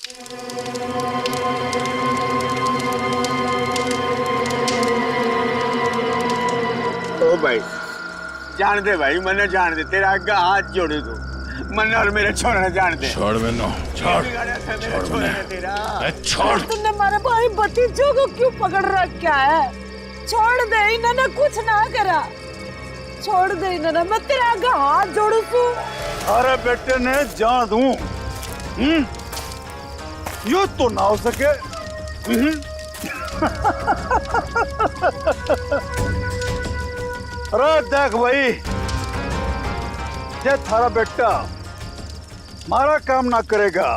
ओ भाई जान दे भाई, मन्ने जान दे, तेरा आगे हाथ जोड़े तू, मन्ने और मेरे छोड़ने जान दे। छोड़ मैंने, छोड़ छोड़। तुमने हमारे भाई भतीजों को क्यों पकड़ रखा है? छोड़ दे, इन्होंने कुछ ना करा, छोड़ दे इन्होंने, मैं तेरे आगे हाथ जोड़ू तू। अरे बेटे ने जान दूं, यो तो ना हो सके। अरे देख भाई, ये थारा बेटा हमारा काम ना करेगा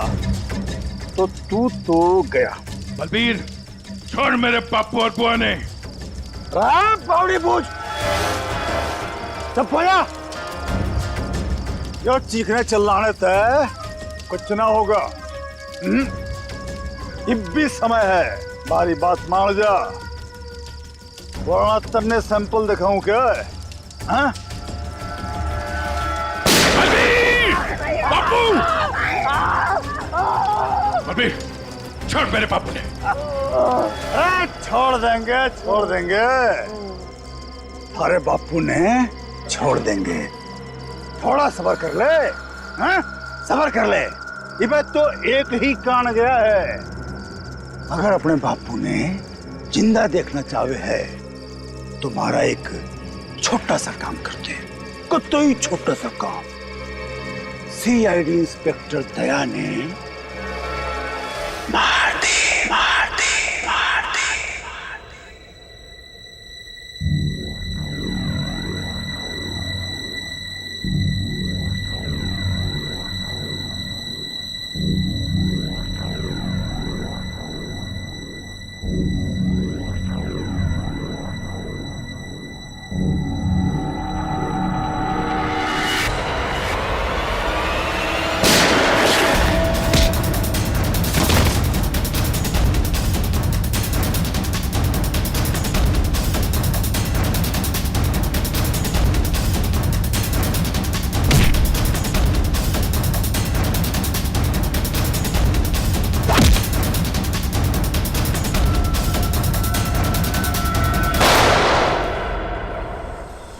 तो तू तो गया। बलबीर, छोड़ मेरे पापू और बुआ ने। पावड़ी पूछ सब पोया, यो चीखने चिल्लाने तय कुछ ना होगा। अब भी समय है, हमारी बात मान जा, वरना तन्ने सैंपल दिखाऊं क्या? हाँ? पापू! बलबीर, छोड़ मेरे पापू ने। छोड़ देंगे, छोड़ देंगे, अरे बापू ने छोड़ देंगे, थोड़ा सब्र कर ले। हाँ? सब्र कर ले, ये तो एक ही कान गया है। अगर अपने बापू ने जिंदा देखना चाहे है, तुम्हारा एक छोटा सा काम करते हैं, कोई छोटा सा काम। सीआईडी इंस्पेक्टर दया ने मार दी, मार दी, मार दी।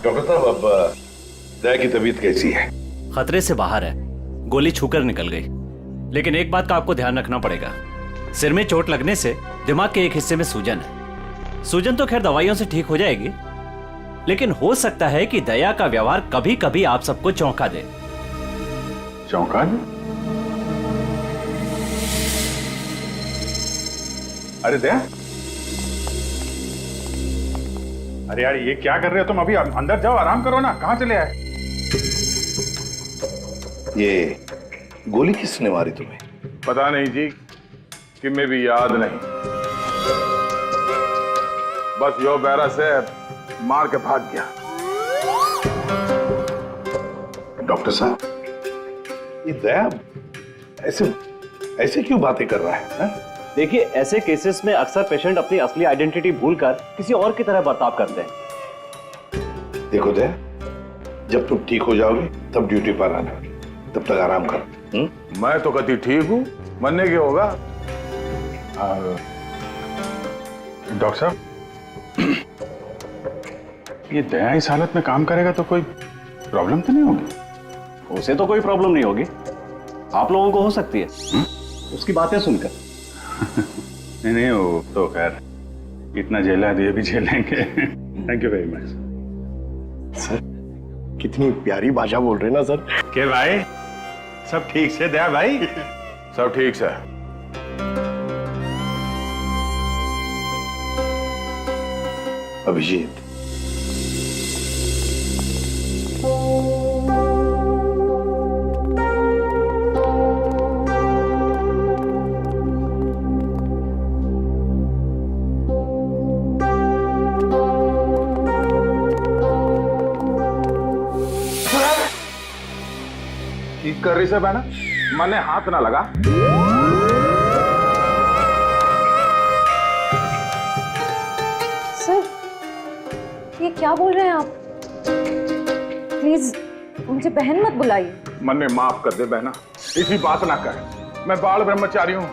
डॉक्टर साहब, अब दया की तबीयत कैसी है? खतरे से बाहर है, गोली छूकर निकल गई। लेकिन एक बात का आपको ध्यान रखना पड़ेगा, सिर में चोट लगने से दिमाग के एक हिस्से में सूजन है। सूजन तो खैर दवाइयों से ठीक हो जाएगी, लेकिन हो सकता है कि दया का व्यवहार कभी कभी आप सबको चौंका दे। चौंका दे? अरे दया, अरे यार ये क्या कर रहे हो तुम? अभी अंदर जाओ, आराम करो ना, कहाँ चले आए? ये गोली किसने मारी तुम्हें? पता नहीं जी, कि मैं भी याद नहीं, बस यो बैरा से मार के भाग गया। डॉक्टर साहब, ये दया ऐसे ऐसे क्यों बातें कर रहा है? देखिए, ऐसे केसेस में अक्सर पेशेंट अपनी असली आइडेंटिटी भूलकर किसी और की तरह बर्ताव करते हैं। देखो दया, जब तुम ठीक हो जाओगे तब ड्यूटी पर आना, तब तक आराम करो। मैं तो कभी ठीक हूं, मरने के होगा। डॉक्टर साहब, ये दया इस हालत में काम करेगा तो कोई प्रॉब्लम तो नहीं होगी? उसे तो कोई प्रॉब्लम नहीं होगी, आप लोगों को हो सकती है उसकी बातें सुनकर। नहीं नहीं, वो तो खैर इतना झेला है तो ये भी झेलेंगे। Thank you very much sir. कितनी प्यारी भाषा बोल रहे हैं ना सर। के भाई, सब ठीक से दया भाई? सब ठीक से। अभिजीत, ठीक कर रही से बहना, मने हाथ ना लगा। सर, ये क्या बोल रहे हैं आप? प्लीज मुझे बहन मत बुलाइए। मने माफ कर दे बहना, इसी बात ना कर। मैं बाल ब्रह्मचारी हूँ,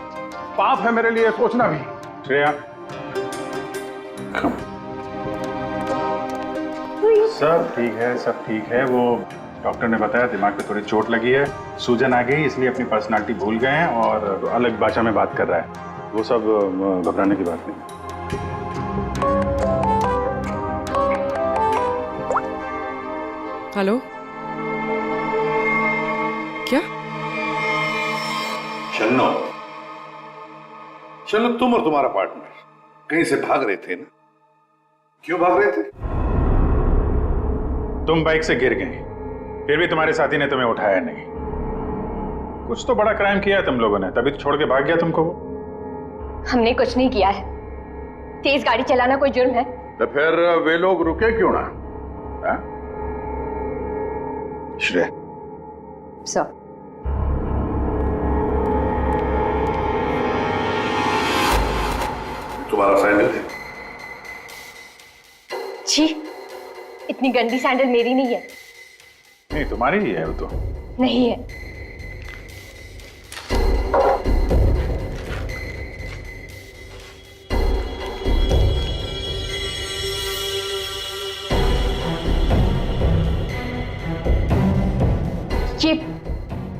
पाप है मेरे लिए सोचना भी। श्रेया, सब ठीक है, सब ठीक है। वो डॉक्टर ने बताया दिमाग पे थोड़ी चोट लगी है, सूजन आ गई, इसलिए अपनी पर्सनालिटी भूल गए हैं और अलग भाषा में बात कर रहा है। वो सब घबराने की बात नहीं। हेलो, क्या? शन्नो, शन्नो, तुम और तुम्हारा पार्टनर कहीं से भाग रहे थे ना? क्यों भाग रहे थे? तुम बाइक से गिर गए, फिर भी तुम्हारे साथी ने तुम्हें उठाया नहीं। कुछ तो बड़ा क्राइम किया है तुम लोगों ने, तभी तो छोड़ के भाग गया तुमको वो। हमने कुछ नहीं किया है। तेज गाड़ी चलाना कोई जुर्म है? तो फिर वे लोग रुके क्यों ना? हा? श्रेया, सर, तुम्हारा सैंडल है? छी, इतनी गंदी सैंडल मेरी नहीं है। नहीं, तुम्हारी ही है वो तो। नहीं है।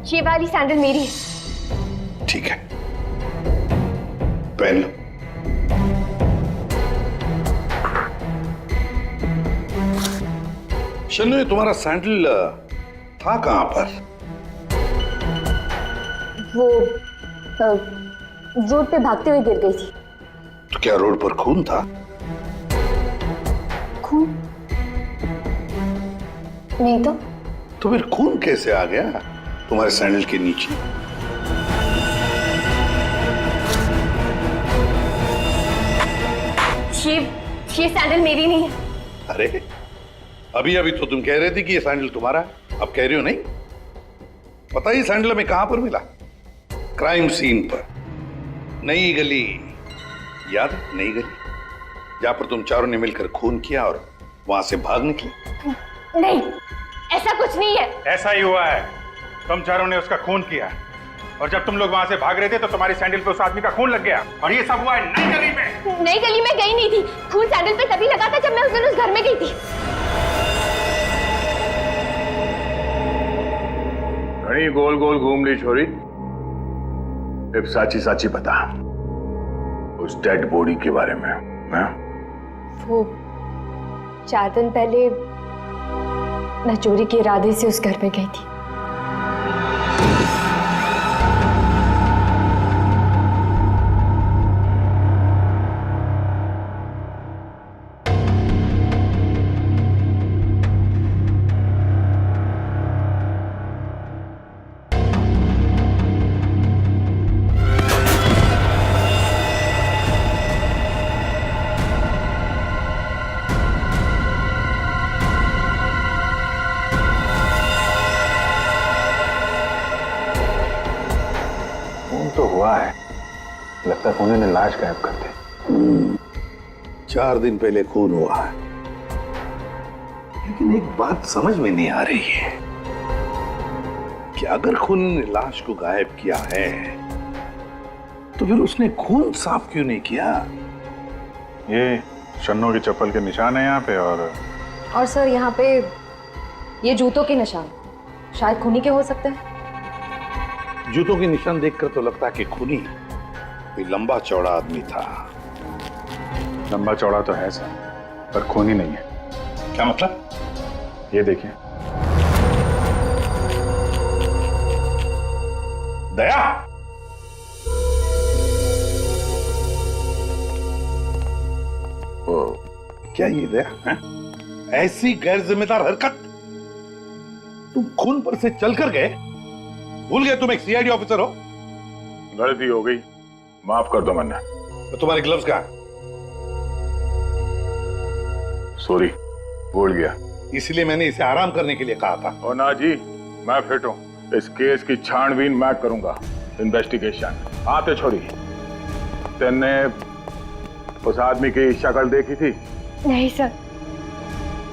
ये वाली सैंडल मेरी है। ठीक है, पहन लो। शन्नु, ये तुम्हारा सैंडल था कहां पर? वो रोड पे भागते हुए गिर गई थी। तो क्या रोड पर खून था? खून? नहीं तो। तो फिर खून कैसे आ गया तुम्हारे सैंडल के नीचे? ये सैंडल मेरी नहीं है। अरे, अभी अभी तो तुम कह रहे थे कि ये सैंडल तुम्हारा है, अब कह रही हो नहीं? पता ही सैंडल हमें कहां पर मिला? क्राइम सीन पर, नई गली। याद है नई गली, जहां पर तुम चारों ने मिलकर खून किया और वहां से भाग निकले? नहीं, ऐसा कुछ नहीं है। ऐसा ही हुआ है, तुम चारों ने उसका खून किया और जब तुम लोग वहां से भाग रहे थे तो तुम्हारी सैंडल पे उस आदमी का खून लग गया और ये सब हुआ है नई गली में। नई गली में गई नहीं थी, खून सैंडल पे तभी लगा था जब मैं उस दिन उस घर में गई थी। घड़ी गोल गोल घूम ली छोरी, अब साची साची बता उस डेड बॉडी के बारे में। हाँ? वो 4 दिन पहले मैं चोरी के इरादे से उस घर में गई थी। तो हुआ है, लगता है खूनी ने लाश गायब कर दी। 4 दिन पहले खून हुआ है, लेकिन एक बात समझ में नहीं आ रही है कि अगर खूनी ने लाश को गायब किया है तो फिर उसने खून साफ क्यों नहीं किया? ये शन्नू की चप्पल के निशान है यहाँ पे और सर यहाँ पे ये जूतों के निशान शायद खूनी के हो सकते हैं। जूतों के निशान देखकर तो लगता है कि खूनी कोई लंबा चौड़ा आदमी था। लंबा चौड़ा तो है सर, पर खूनी नहीं है। क्या मतलब? ये देखिए। दया, क्या ये दया है? ऐसी गैर जिम्मेदार हरकत? तुम खून पर से चलकर गए, भूल गए तुम एक सीआईडी ऑफिसर हो? गलती हो गई, माफ कर दो मन्ना। तो तुम्हारे ग्लव्स कहाँ? सॉरी, भूल गया। इसलिए मैंने इसे आराम करने के लिए कहा था। ओ ना जी, मैं फिट हूँ, इस केस की छानबीन मैं करूंगा, इन्वेस्टिगेशन। आते छोड़ी, तेने उस आदमी की शक्ल देखी थी? नहीं सर,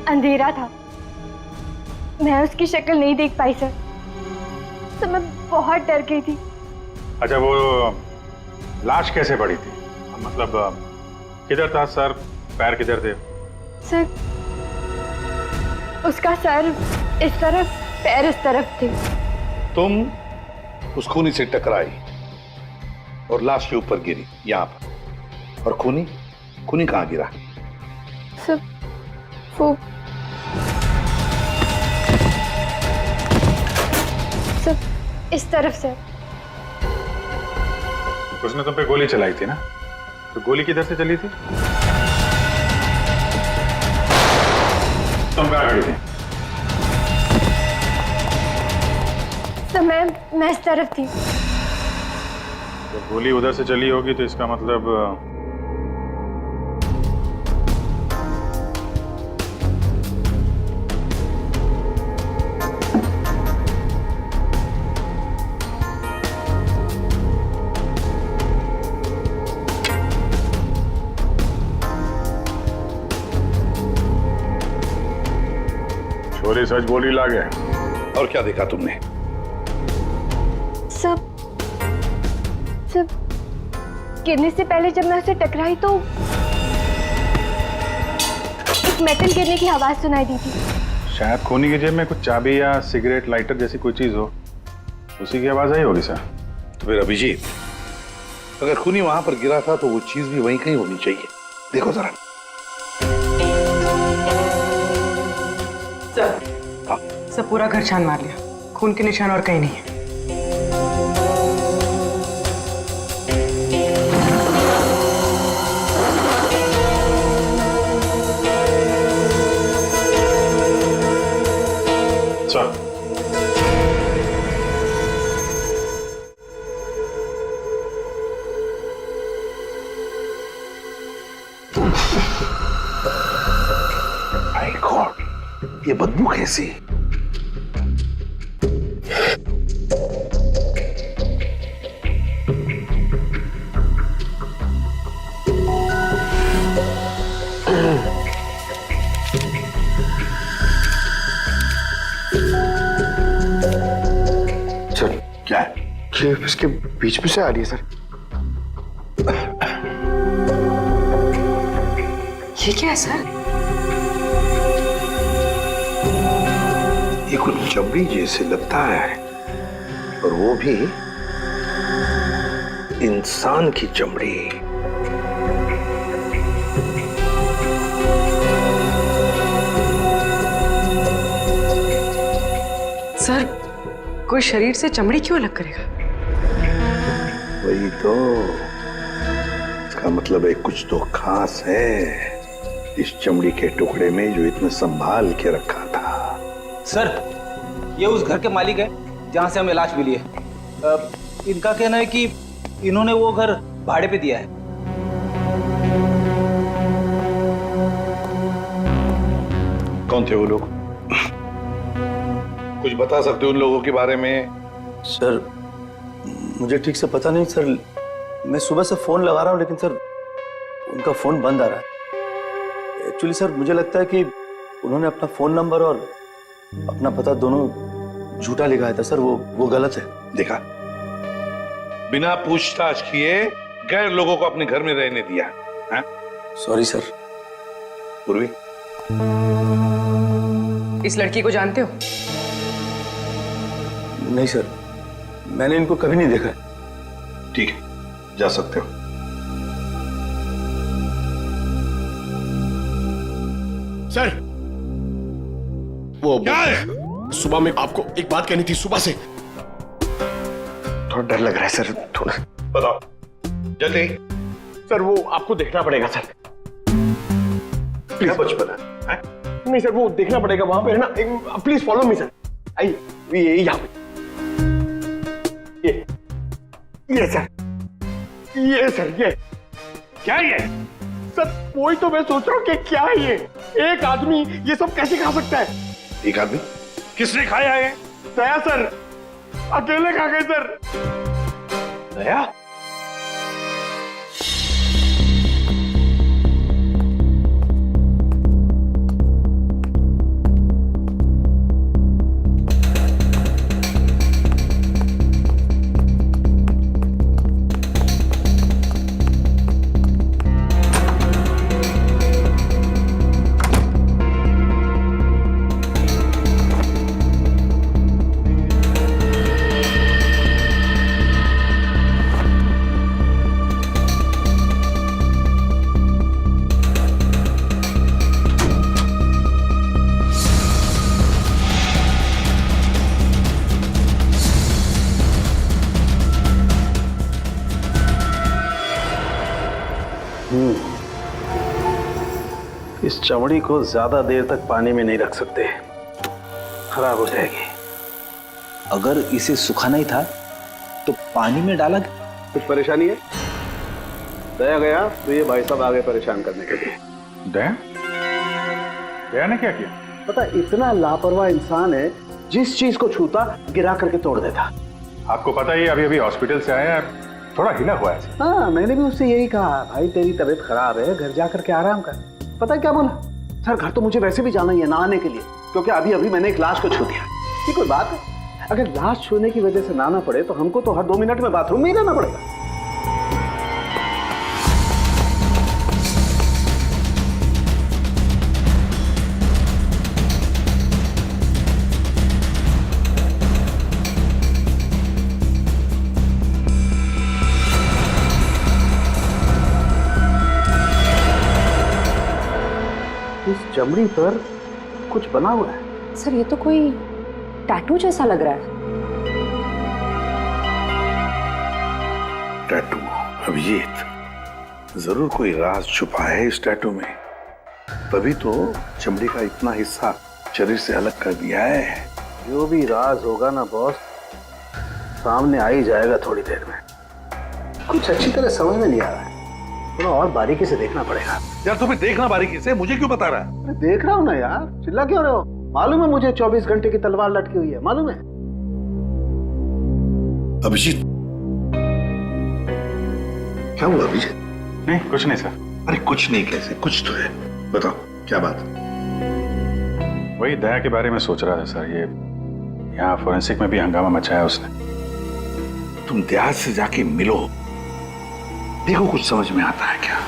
अंधेरा था, मैं उसकी शक्ल नहीं देख पाई सर। तो मैं बहुत डर गई थी, अच्छा, वो लाश कैसे पड़ी थी? मतलब किधर था सर, पैर किधर थे? सर, उसका सर इस तरफ, पैर इस तरफ थे। तुम उस खूनी से टकराई और लाश के ऊपर गिरी यहां पर, और खूनी खूनी कहां गिरा? सर, वो सब इस तरफ से। उसने तुम पे गोली चलाई थी ना, तो गोली किधर से चली थी? तुम कहाँ खड़ी थी? सर, मैं इस तरफ थी। तो गोली उधर से चली होगी तो इसका मतलब छोरी सच बोली लागे। और क्या देखा तुमने? सब गिरने से पहले जब मैं उसे टकराई तो एक मेटल गिरने की आवाज सुनाई दी थी। शायद खूनी की जेब में कुछ चाबी या सिगरेट लाइटर जैसी कोई चीज हो, उसी की आवाज आई होगी सर। तो फिर अभिजीत, अगर खूनी वहां पर गिरा था तो वो चीज भी वहीं कहीं होनी चाहिए। देखो जरा। सब पूरा घर छान मार लिया, खून के निशान और कहीं नहीं है। सर, माय गॉड, ये बदबू कैसी? सर, क्या है? ये इसके बीच में से आ रही है सर। ये क्या है सर? ये कुछ चमड़ी जैसे लगता है, और वो भी इंसान की चमड़ी। सर, कोई शरीर से चमड़ी क्यों अलग करेगा? वही तो, इसका मतलब है कुछ तो खास है इस चमड़ी के टुकड़े में जो इतना संभाल के रखा था। सर, ये उस घर के मालिक है जहां से हमें लाश मिली है। इनका कहना है कि इन्होंने वो घर भाड़े पे दिया है। कौन थे वो लोग? कुछ बता सकते हो उन लोगों के बारे में? सर, मुझे ठीक से पता नहीं सर। मैं सुबह से फोन लगा रहा हूँ लेकिन सर उनका फोन बंद आ रहा है। एक्चुअली सर मुझे लगता है कि उन्होंने अपना फोन नंबर और अपना पता दोनों झूठा लिखा था सर। वो गलत है। देखा, बिना पूछताछ किए गैर लोगों को अपने घर में रहने दिया है? Sorry sir. पूर्वी, इस लड़की को जानते हो? नहीं सर, मैंने इनको कभी नहीं देखा। ठीक है, जा सकते हो। सर, वो क्या है? सुबह में आपको एक बात कहनी थी। सुबह से थोड़ा डर लग रहा है सर। थोड़ा बताओ जल्दी। सर, वो आपको देखना पड़ेगा सर। क्या बचपन है? नहीं सर, वो देखना पड़ेगा वहां पे है ना। Please follow me sir. आइए, ये यहाँ पे। ये सर, ये सर, ये क्या है? ये सर, वही तो मैं सोच रहा हूँ कि क्या है ये। एक आदमी ये सब कैसे खा सकता है? एक आदमी? किसने खाया है? दया सर, अकेले खा गए सर। दया? इस चमड़ी को ज्यादा देर तक पानी में नहीं रख सकते, खराब हो जाएगी। अगर इसे सुखाना ही था तो पानी में डाला कुछ परेशानी है? दया गया तो ये भाई साहब आगे परेशान करने के लिए। दया? दया ने क्या किया? पता इतना लापरवाह इंसान है, जिस चीज को छूता गिरा करके तोड़ देता। आपको पता ही अभी अभी हॉस्पिटल से आया, थोड़ा हिला हुआ है। हाँ, मैंने भी उससे यही कहा, भाई तेरी तबीयत खराब है, घर जा करके आराम कर। पता है क्या बोला? सर घर तो मुझे वैसे भी जाना ही है नहाने के लिए, क्योंकि अभी अभी मैंने एक लाश को छू दिया। ये कोई बात है? अगर लाश छूने की वजह से नहाना पड़े तो हमको तो हर 2 मिनट में बाथरूम में ही रहना पड़ेगा। इस चमड़ी पर कुछ बना हुआ है। सर ये तो कोई टैटू जैसा लग रहा है। टैटू? अभिजीत, जरूर कोई राज छुपा है इस टैटू में, तभी तो चमड़ी का इतना हिस्सा शरीर से अलग कर दिया है। जो भी राज होगा ना बॉस, सामने आ ही जाएगा थोड़ी देर में। कुछ अच्छी तरह समझ में नहीं आ रहा है, थोड़ा और बारीकी से देखना पड़ेगा। यार तुम्हें देखना बारीकी से, मुझे क्यों बता रहा है? अरे देख रहा हूँ ना यार, चिल्ला क्यों रहे हो? मालूम है मुझे 24 घंटे की तलवार लटकी हुई है, मालूम है। अभिजीत, क्या हुआ अभिजीत? नहीं कुछ नहीं सर। अरे कुछ नहीं कैसे? कुछ तो है, बताओ क्या बात? वही दया के बारे में सोच रहा था सर। ये यहाँ फोरेंसिक में भी हंगामा मचाया उसने। तुम देहात से जाके मिलो, देखो कुछ समझ में आता है क्या।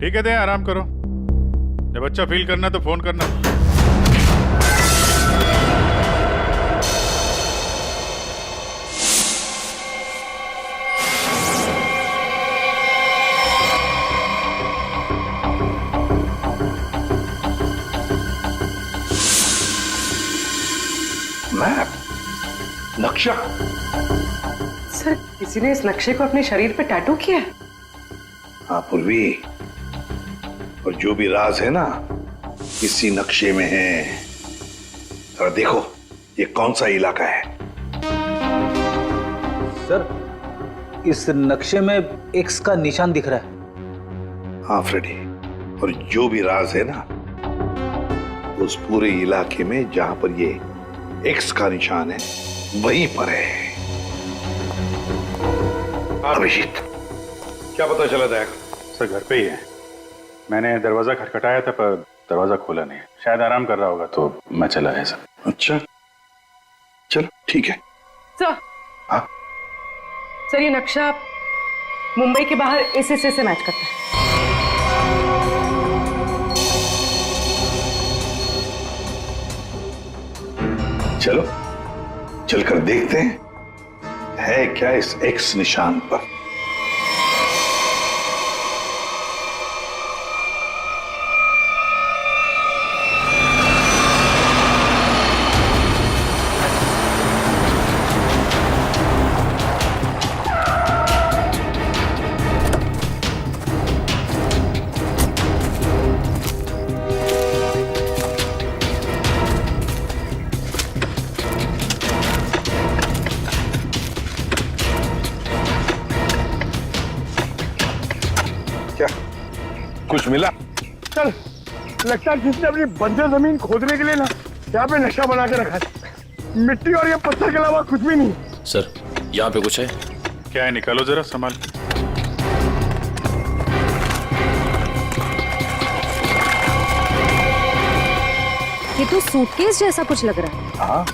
ठीक है दया, आराम करो। जब अच्छा फील करना तो फोन करना। मैप? नक्शा? सर किसी ने इस नक्शे को अपने शरीर पे टैटू किया है। हाँ पूर्वी, और जो भी राज है ना इसी नक्शे में है। जरा देखो ये कौन सा इलाका है। सर इस नक्शे में एक्स का निशान दिख रहा है। हाँ फ्रेडी, और जो भी राज है ना उस पूरे इलाके में जहां पर ये एक्स का निशान है वहीं पर है। अभिजीत, क्या पता चला दया? सर घर पे ही है। मैंने दरवाजा खटखटाया था पर दरवाजा खोला नहीं, शायद आराम कर रहा होगा तो मैं चला आया सर। अच्छा चलो ठीक है। सर, हाँ सर ये नक्शा मुंबई के बाहर इस हिस्से से मैच करता है। चलो चलकर देखते हैं है क्या इस एक्स निशान पर। कुछ मिला? चल, लगता है किसने अपनी बंजर जमीन खोदने के लिए ना यहाँ पे नक्शा बना के रखा है। मिट्टी और ये पत्थर के अलावा कुछ भी नहीं। सर यहाँ पे कुछ है। क्या है? निकालो जरा संभाल। ये तो सूटकेस जैसा कुछ लग रहा है। हाँ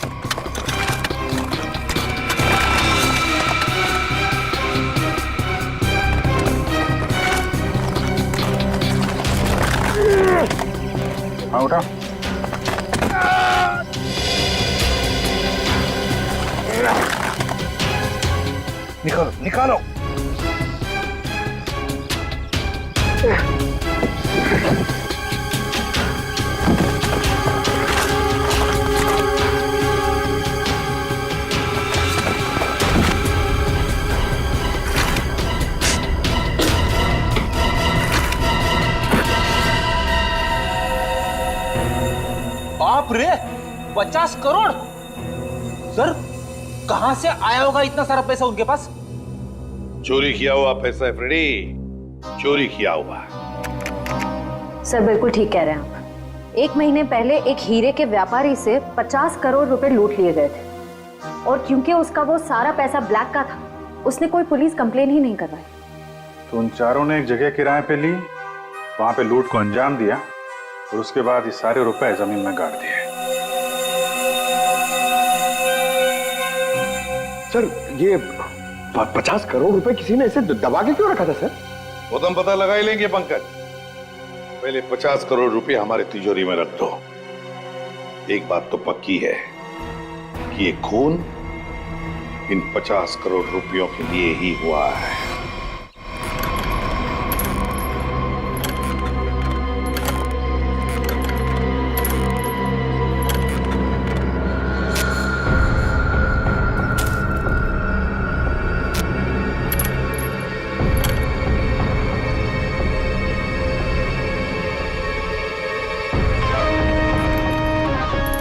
हाँ उठा। निकालो निकालो। बाप रे, 50 करोड़। सर, कहां से आया होगा इतना सारा पैसा उनके पास? चोरी किया हुआ पैसा है फ्रेडी, चोरी किया हुआ। सर बिल्कुल ठीक कह रहे हैं आप। 1 महीने पहले एक हीरे के व्यापारी से 50 करोड़ रुपए लूट लिए गए थे, और क्योंकि उसका वो सारा पैसा ब्लैक का था, उसने कोई पुलिस कंप्लेन ही नहीं करवाई। तो उन चारों ने एक जगह किराए पे ली, वहां पे लूट को अंजाम दिया, और उसके बाद ये सारे रुपए जमीन में गाड़ दिए। सर ये 50 करोड़ रुपए किसी ने इसे दबा के क्यों रखा था सर? वो तो हम पता लगा ही लेंगे पंकज। पहले 50 करोड़ रुपए हमारे तिजोरी में रख दो। एक बात तो पक्की है कि ये खून इन 50 करोड़ रुपयों के लिए ही हुआ है।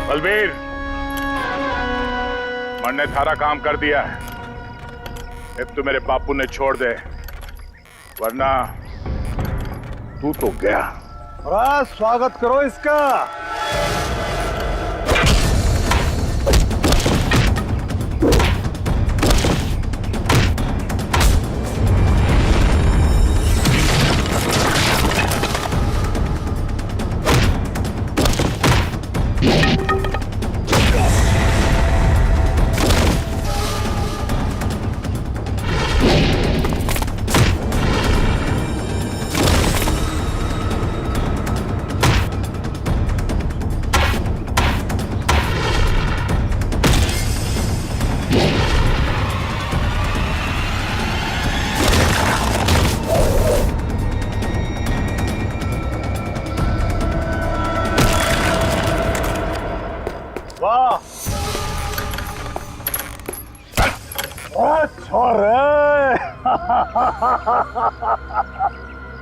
बलबीर, मन ने थारा काम कर दिया है। अब तो मेरे बापू ने छोड़ दे, वरना तू तो गया। और स्वागत करो इसका।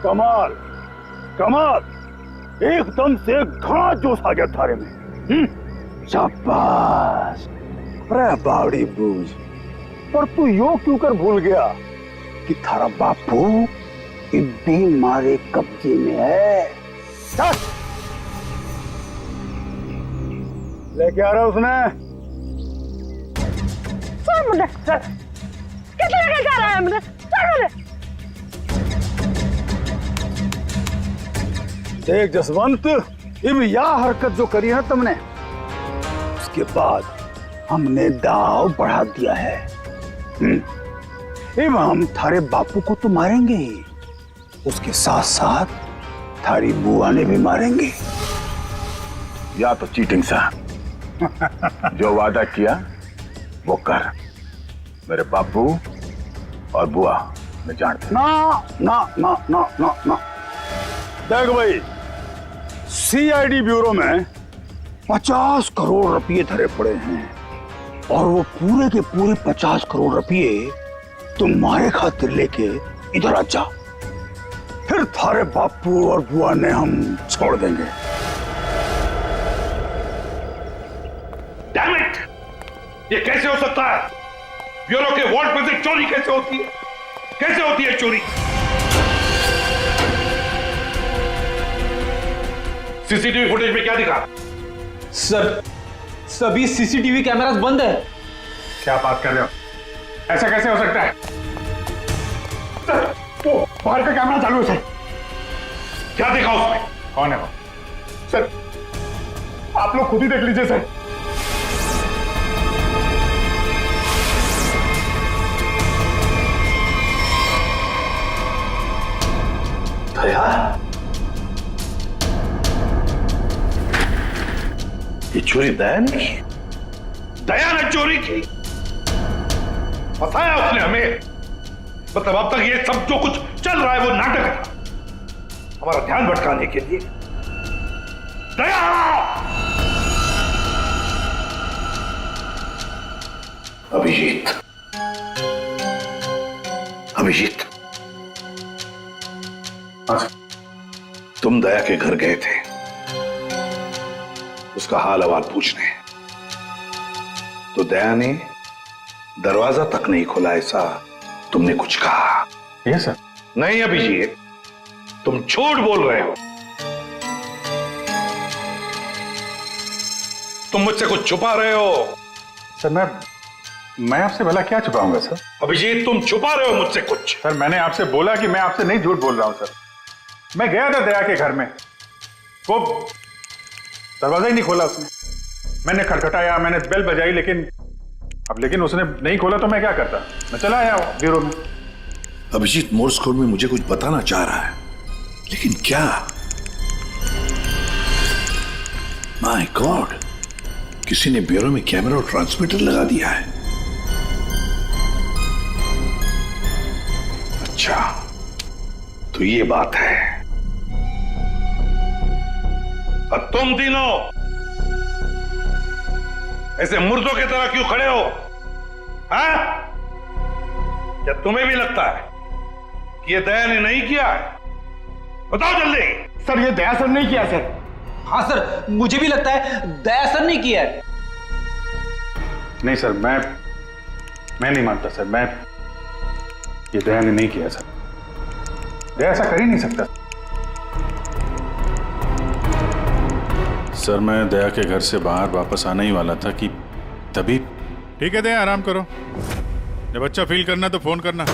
कमाल कमाल, एकदम से घाट जोश आ गया थारे में। शाबाश। अरे बावड़ी बूझ, पर तू यो क्यों कर भूल गया कि थारा बापू इब्बी मारे कब्जे में है। चल लेके आ रहा उसने। मुझे कितने लेके जा रहा है मुझे? मुझे देख जसवंत, इब यह हरकत जो करी है तुमने, उसके बाद हमने दाव बढ़ा दिया है। इब हम थारे बापू को तो मारेंगे ही, उसके साथ साथ थारी बुआ ने भी मारेंगे। या तो चीटिंग सा जो वादा किया वो कर। मेरे बापू और बुआ मैं जानता। ना ना ना ना ना ना, देख भाई, सीआईडी ब्यूरो में 50 करोड़ रुपए धरे पड़े हैं, और वो पूरे के पूरे 50 करोड़ रुपए तुम्हारे खातिर लेके इधर आ जा। फिर थारे बापू और बुआ ने हम छोड़ देंगे। Damn it! ये कैसे हो सकता है? ब्यूरो के वॉल्ट में से चोरी कैसे होती है? कैसे होती है चोरी? सीसीटीवी फुटेज में क्या दिखा? सर, सभी सीसीटीवी कैमरास बंद है। क्या बात कर रहे हो? ऐसा कैसे हो सकता है? सर, वो बाहर का कैमरा चालू है सर। क्या देखा उसमें? कौन है वो? सर आप लोग खुद ही देख लीजिए सर। यार ये चोरी दया ने की? दया ने चोरी की? फंसाया उसने हमें। मतलब अब तक ये सब जो कुछ चल रहा है वो नाटक था, हमारा ध्यान भटकाने के लिए। दया! अभिजीत, अभिजीत, तुम दया के घर गए थे उसका हाल अहवाल पूछने, तो दया ने दरवाजा तक नहीं खोला, ऐसा तुमने कुछ कहा? Yes sir. नहीं अभिजीत, तुम झूठ बोल रहे हो। तुम मुझसे कुछ छुपा रहे हो। सर मैं आपसे भला क्या छुपाऊंगा सर? अभिजीत, तुम छुपा रहे हो मुझसे कुछ। सर मैंने आपसे बोला कि मैं आपसे नहीं झूठ बोल रहा हूं सर। मैं गया था दया के घर में, वो दरवाजा ही नहीं खोला उसने। मैंने खटखटाया, मैंने बेल बजाई, लेकिन उसने नहीं खोला तो मैं क्या करता? मैं चला आया ब्यूरो में। अभिजीत मोर्स कोड में मुझे कुछ बताना चाह रहा है, लेकिन क्या? माय गॉड, किसी ने ब्यूरो में कैमरा और ट्रांसमीटर लगा दिया है। अच्छा, तो ये बात है। अब तुम तीनों ऐसे मुर्दों की तरह क्यों खड़े हो? हाँ? क्या तुम्हें भी लगता है कि ये दया ने नहीं किया है? बताओ जल्दी। सर ये दया सर नहीं किया सर। हाँ सर, मुझे भी लगता है दया सर ने किया है। नहीं सर, मैं नहीं मानता सर। ये दया ने नहीं किया सर। दया ऐसा कर ही नहीं सकता सर। मैं दया के घर से बाहर वापस आने ही वाला था कि तभी। ठीक है दया, आराम करो। जब अच्छा फील करना तो फोन करना।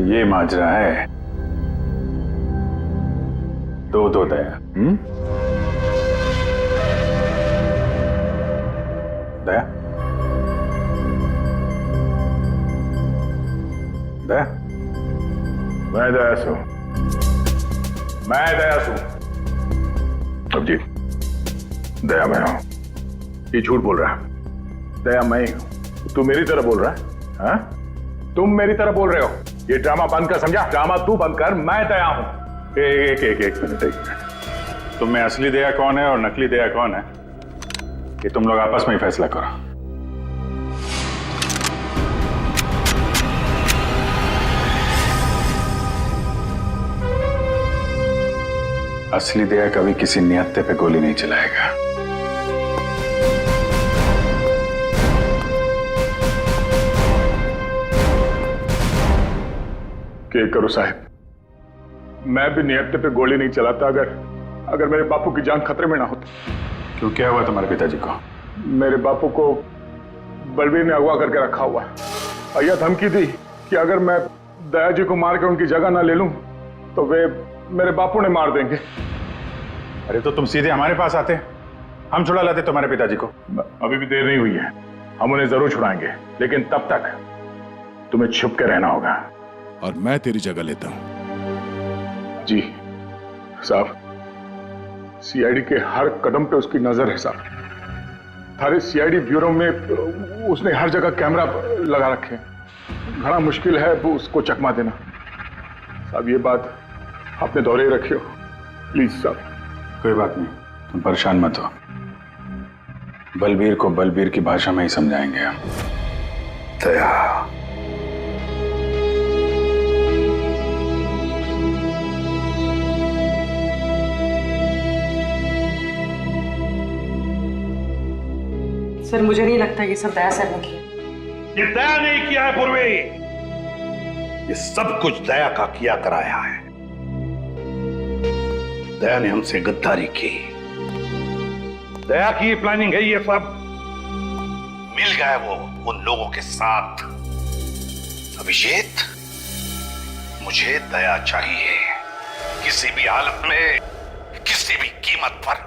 ये माजरा है। दो दया। दया, दया, मैं दया सू। अभिजीत, दया मैं हूं। ये झूठ बोल रहा है। दया मैं ही हूं। तू मेरी तरह बोल रहा है? हाँ? तुम मेरी तरह बोल रहे हो। ये ड्रामा बंद कर, समझा? ड्रामा तू बंद कर, मैं दया हूं। एक मिनट। तुम में असली दया कौन है और नकली दया कौन है, ये तुम लोग आपस में ही फैसला करो। असली दया कभी किसी नियत्ते पे गोली नहीं चलाएगा। क्या करो साहब, मैं भी नियत्ते पे गोली नहीं चलाता अगर मेरे बापू की जान खतरे में ना होती। क्यों, क्या हुआ तुम्हारे पिताजी को? मेरे बापू को बलवीर ने अगवा करके रखा हुआ है और यह धमकी दी कि अगर मैं दया जी को मार के उनकी जगह ना ले लूं तो वे मेरे बापू ने मार देंगे। अरे तो तुम सीधे हमारे पास आते, हम छुड़ा लाते तुम्हारे पिताजी को। अभी भी देर नहीं हुई है, हम उन्हें जरूर छुड़ाएंगे, लेकिन तब तक तुम्हें छुप के रहना होगा। और मैं तेरी जगह लेता हूं। जी साहब, सीआईडी के हर कदम पे उसकी नजर है साहब। सारे सीआईडी ब्यूरो में उसने हर जगह कैमरा लगा रखे हैं। बड़ा मुश्किल है वो उसको चकमा देना। साहब ये बात अपने दौरे ही रखियो प्लीज साहब। कोई बात नहीं, तुम परेशान मत हो। बलबीर को बलबीर की भाषा में ही समझाएंगे हम। दया, सर मुझे नहीं लगता ये सब दया सर ने किया। ये दया नहीं किया है पूर्वी, ये सब कुछ दया का किया कराया है। दया ने हमसे गद्दारी की, दया की प्लानिंग है ये सब। मिल गए वो उन लोगों के साथ। अभिषेक, मुझे दया चाहिए, किसी भी हालत में, किसी भी कीमत पर।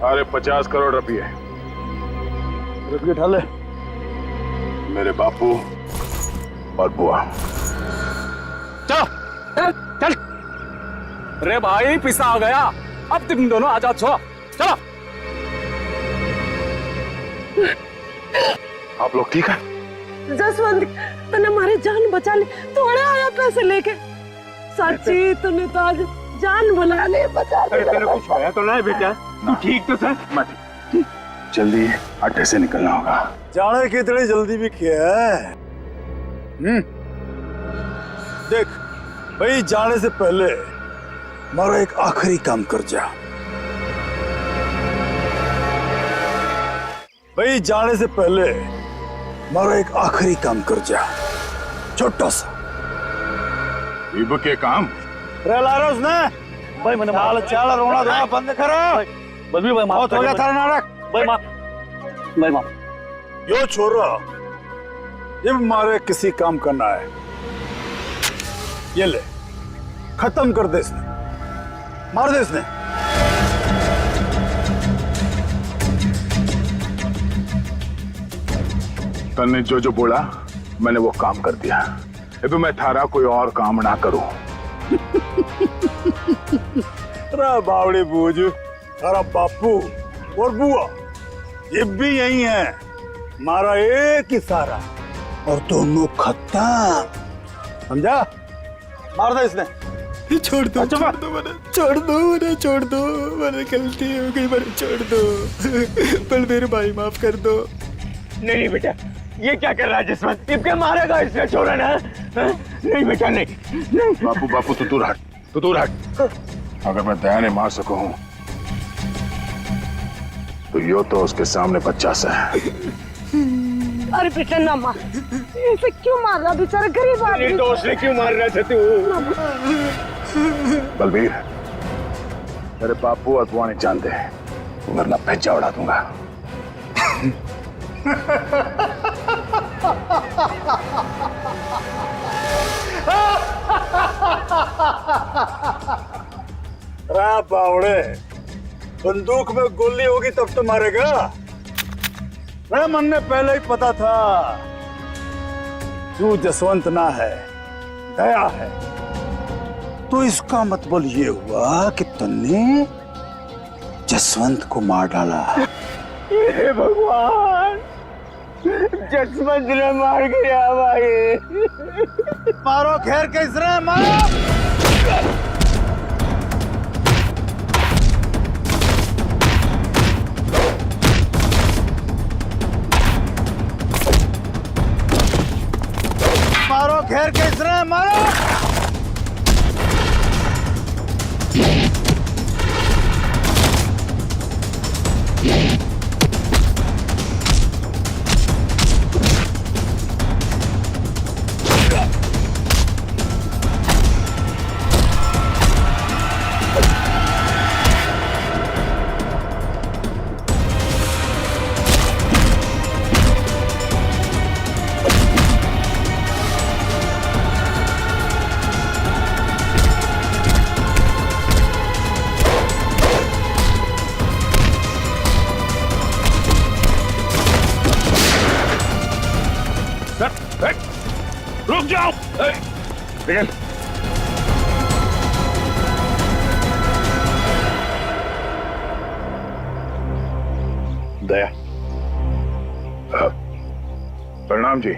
अरे 50 करोड़ रुपये रुपये उठा ले। मेरे बापू और बुआ। चलो चल चल। अरे भाई पिसा आ गया, अब तुम दोनों आजाद छो। चलो। आप लोग ठीक है? जसवंत, तूने हमारी जान बचा ली, थोड़े आया पैसे लेके। सच्ची तूने तो आज जान बुला ले, बचा ले। तेरे कुछ आया तो नहीं बेटा? तू ठीक तो था? जल्दी अड्डे से निकलना होगा। जाने की इतनी जल्दी भी किया है? देख भाई, जाने से पहले हमारा एक आखिरी काम कर जा। भाई जाने से पहले हमारा एक आखिरी काम कर जा, छोटा सा। इब के काम ला रहा उसने भाई, मैंने माल चाल रोना धोना बंद करो। बलबीर भाई बहुत हो गया था नाटक। भाई माफ, भाई माफ। यो छोरा, जब हमारे किसी काम करना है, ये ले, खत्म कर दे इसने, मार दे इसने। तन्ने जो जो बोला मैंने वो काम कर दिया। अब मैं थारा कोई और काम ना करूं। अरे बावड़े बूझ, तारा बापू और बुआ ये भी यही है, हमारा एक ही सारा, और दोनों खत्म, समझा? मार दे इसने। छोड़ दो, छोड़ दो मैंने, छोड़ दो मैंने, छोड़ दो मैंने, गलती हो गई मैंने, छोड़ दो। बलबीर भाई माफ कर दो। नहीं बेटा, ये क्या कर रहा है जसवंत? इनके मारेगा इसने, छोड़ा ना। नहीं बेटा नहीं। बापू बापू तू दूर हट, तू दूर हट। अगर मैं दया ने मार सकूं तो यो तो उसके सामने बच्चा सा है। अरे बेटा ना मार, इसे क्यों मार रहा? बेचारा गरीब आदमी। निर्दोष ने क्यों मार रहा था तू? बलबीर, तेरे बापू और बुआ नहीं जानते, वरना भेजा उड़ा दूंगा। बावड़े, बंदूक में गोली होगी तब तो मारेगा। मन ने पहले ही पता था तू जसवंत ना है, दया है। तो इसका मतलब ये हुआ कि तुमने जसवंत को मार डाला। हे भगवान, जसवंत ने मार गया भाई। मारो घेर के इसने, मारो। मारो घेर के इसने, मारो। रुक जाओ। निकल। दया। प्रणाम जी,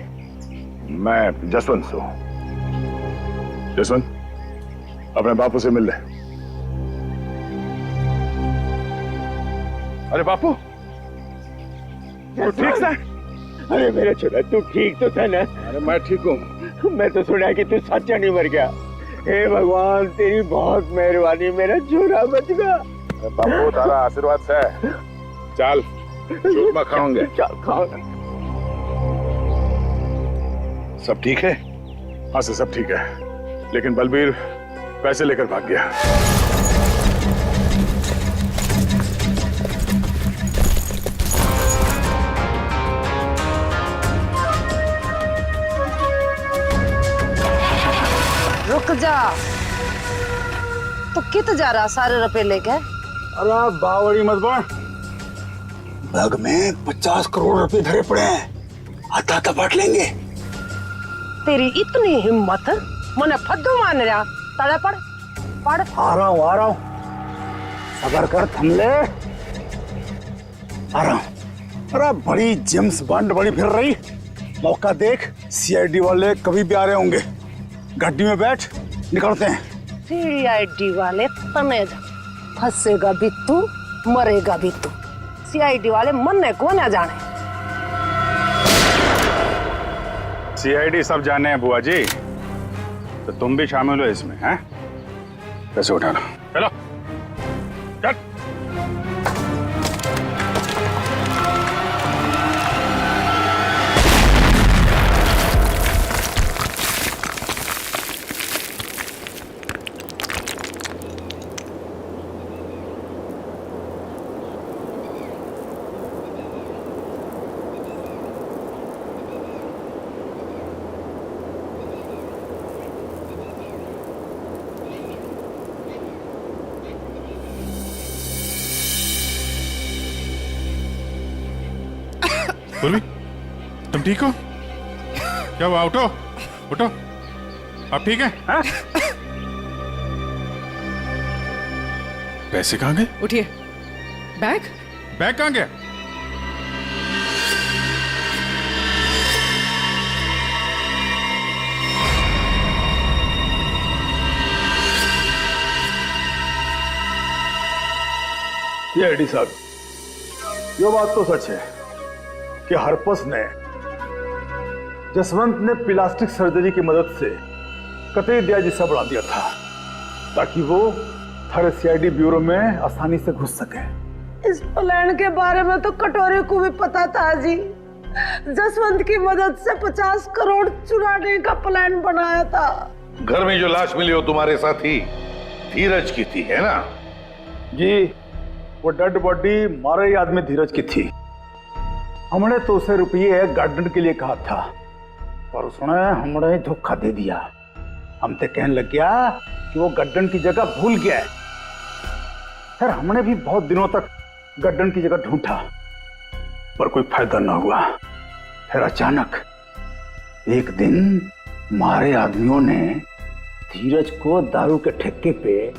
मैं जसवंत हूं। जसवंत, अपने बापू से मिल ले। अरे बापू, तू ठीक है? अरे मेरा छोरा, तू ठीक तो था ना? अरे मैं ठीक हूँ। मैं तो सुना कि तू सच्चा नहीं मर गया। हे भगवान, तेरी बहुत मेहरबानी, मेरा छोरा बच गया। बापू, तारा आशीर्वाद से चल चूरमा खाओगे। चल खाओ। सब ठीक है? हाँ सर, सब ठीक है, लेकिन बलबीर पैसे लेकर भाग गया। रुक जा, तो कित जा रहा सारे रुपए लेके? अरे बावड़ी मत बन। बैग में 50 करोड़ रुपए धरे पड़े हैं, आता बांट लेंगे। तेरी इतनी हिम्मत, मने फद्दू मान रहा। तड़े पड़ पड़। आ रहा हूँ। सबर कर, थम ले। आ रहा हूँ। अरे बड़ी जेम्स बॉन्ड बड़ी फिर रही, मौका देख। सीआईडी वाले कभी भी आ रहे होंगे। गाड़ी में बैठ, निकलते हैं। सीआईडी वाले तने फंसेगा भी तू, मरेगा भी तू। सीआईडी वाले मन को ना जाने। सीआईडी सब जाने हैं बुआ जी, तो तुम भी शामिल हो इसमें, हैं? पैसे उठा लो, चलो चल। बोलवी, तुम ठीक हो? क्या हुआ? उठो उठो, आप ठीक हैं? हाँ? पैसे कहाँ गए? उठिए। बैग बैग कहाँ गया? ये एडी साहब, ये बात तो सच है कि हरपस ने जसवंत ने प्लास्टिक सर्जरी की मदद से कतई दिया जिस्सा बढ़ा दिया था, ताकि वो थारे सीआईडी ब्यूरो में आसानी से घुस सके। इस प्लान के बारे में तो कटोरे को भी पता था जी। जसवंत की मदद से 50 करोड़ चुराने का प्लान बनाया था। घर में जो लाश मिली हो तुम्हारे साथी धीरज की थी, है ना? जी, वो डेड बॉडी मारे ही आदमी धीरज की थी। हमने तो उसे रुपये गार्डन के लिए कहा था, पर उसने हमने धोखा दे दिया। हम तो कहने लग गया कि वो गड्ढन की जगह भूल गया है। फिर हमने भी बहुत दिनों तक गड्ढन की जगह ढूंढा, पर कोई फायदा ना हुआ। फिर अचानक एक दिन मारे आदमियों ने धीरज को दारू के ठेके पे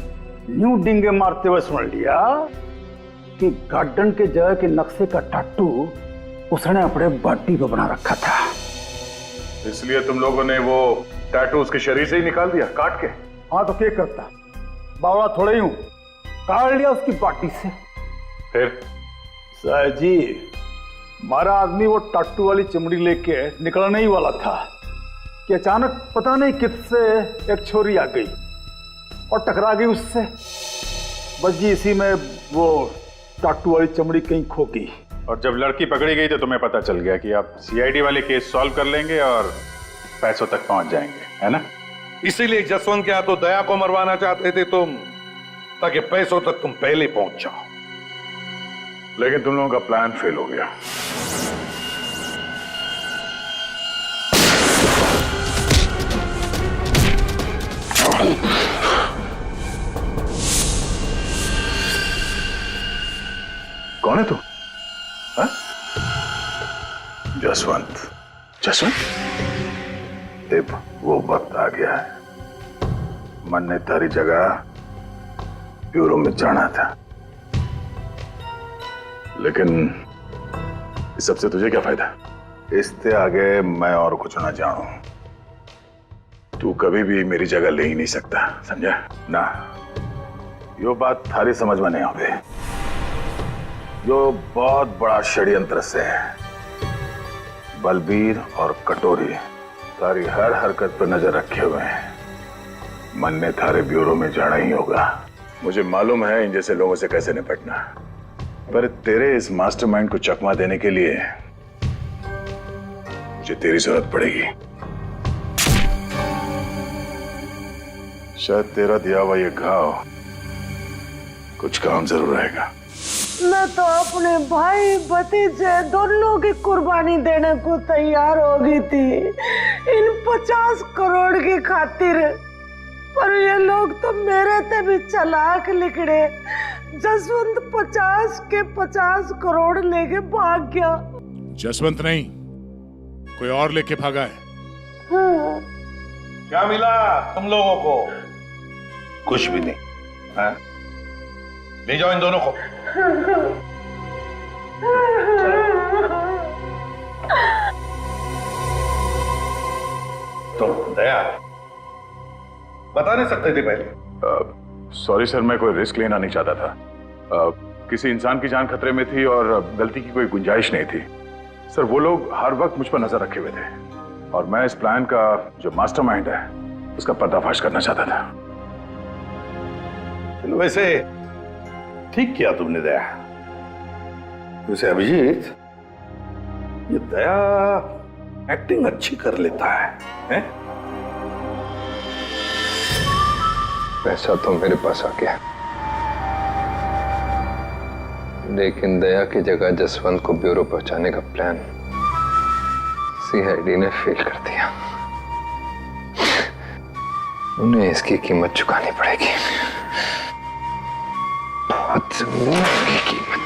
न्यू डिंगे मारते हुए सुन लिया कि गार्डन के जगह के नक्शे का टाटू उसने अपने बॉडी पे बना रखा था। इसलिए तुम लोगों ने वो टैटू उसके शरीर से ही निकाल दिया, काट के? हाँ, तो क्या करता, बावड़ा थोड़ा ही हूं, काट लिया उसकी बॉडी से। फिर सर जी, हमारा आदमी वो टाटू वाली चमड़ी लेके निकलने ही वाला था कि अचानक पता नहीं किससे एक छोरी आ गई और टकरा गई उससे। बस जी इसी में वो टाटू वाली चमड़ी कहीं खो गई। और जब लड़की पकड़ी गई तो तुम्हें पता चल गया कि आप सीआईडी वाले केस सॉल्व कर लेंगे और पैसों तक पहुंच जाएंगे, है ना? इसीलिए जसवंत के हाथों दया को मरवाना चाहते थे तुम, ताकि पैसों तक तुम पहले पहुंच जाओ। लेकिन तुम लोगों का प्लान फेल हो गया। कौन है तू? हाँ? जसवंत। जसवंत, अब वो वक्त आ गया है। मन ने तारी जगह ब्यूरो में जाना था, लेकिन इस सबसे तुझे क्या फायदा? इससे आगे मैं और कुछ ना जानूं। तू कभी भी मेरी जगह ले ही नहीं सकता, समझा ना? यो बात थारी समझ में नहीं आवे। यो बहुत बड़ा षड्यंत्र से है। बलबीर और कटोरी तारी हर हरकत पर नजर रखे हुए हैं। मन ने थारे ब्यूरो में जाना ही होगा। मुझे मालूम है इन जैसे लोगों से कैसे निपटना, पर तेरे इस मास्टरमाइंड को चकमा देने के लिए मुझे तेरी जरूरत पड़ेगी। शायद तेरा दिया हुआ ये घाव कुछ काम जरूर आएगा। मैं तो अपने भाई भतीजे दोनों की कुर्बानी देने को तैयार हो गई थी इन 50 करोड़ की खातिर, पर ये लोग तो मेरे से भी चालाक निकले। जसवंत 50 के 50 करोड़ लेके भाग गया। जसवंत नहीं, कोई और लेके भागा है। हाँ। क्या मिला तुम लोगों को? कुछ भी नहीं। हाँ? ले जाओ इन दोनों को। तो दया बता नहीं सकते थे पहले? सॉरी सर, मैं कोई रिस्क लेना नहीं चाहता था। किसी इंसान की जान खतरे में थी और गलती की कोई गुंजाइश नहीं थी। सर वो लोग हर वक्त मुझ पर नजर रखे हुए थे और मैं इस प्लान का जो मास्टरमाइंड है उसका पर्दाफाश करना चाहता था। चलो वैसे ठीक किया तुमने दया। वैसे अभिजीत, ये दया एक्टिंग अच्छी कर लेता है? पैसा तो मेरे पास आ गया, लेकिन दया की जगह जसवंत को ब्यूरो पहुंचाने का प्लान सीआईडी ने फेल कर दिया। उन्हें इसकी कीमत चुकानी पड़ेगी, बहुत कीमत।